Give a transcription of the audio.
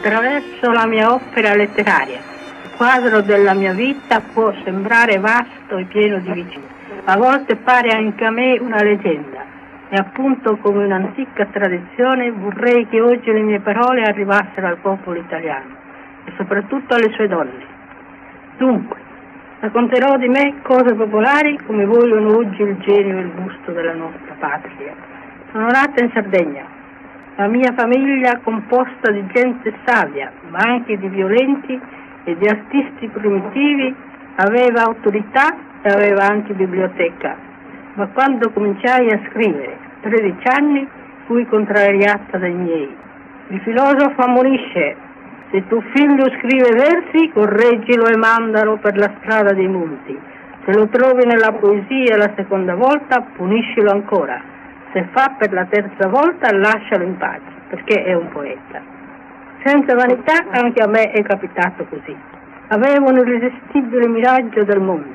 attraverso la mia opera letteraria. Il quadro della mia vita può sembrare vasto e pieno di vicini, a volte pare anche a me una leggenda, e appunto come un'antica tradizione vorrei che oggi le mie parole arrivassero al popolo italiano e soprattutto alle sue donne. Dunque, racconterò di me cose popolari come vogliono oggi il genio e il gusto della nostra patria. Sono nata in Sardegna. La mia famiglia, composta di gente savia, ma anche di violenti e di artisti primitivi, aveva autorità e aveva anche biblioteca. Ma quando cominciai a scrivere, 13 anni, fui contrariata dai miei. Il filosofo ammonisce: se tuo figlio scrive versi, correggilo e mandalo per la strada dei monti. Se lo trovi nella poesia la seconda volta, puniscilo ancora. Se fa per la terza volta, lascialo in pace, perché è un poeta. Senza vanità, anche a me è capitato così. Avevo un irresistibile miraggio del mondo.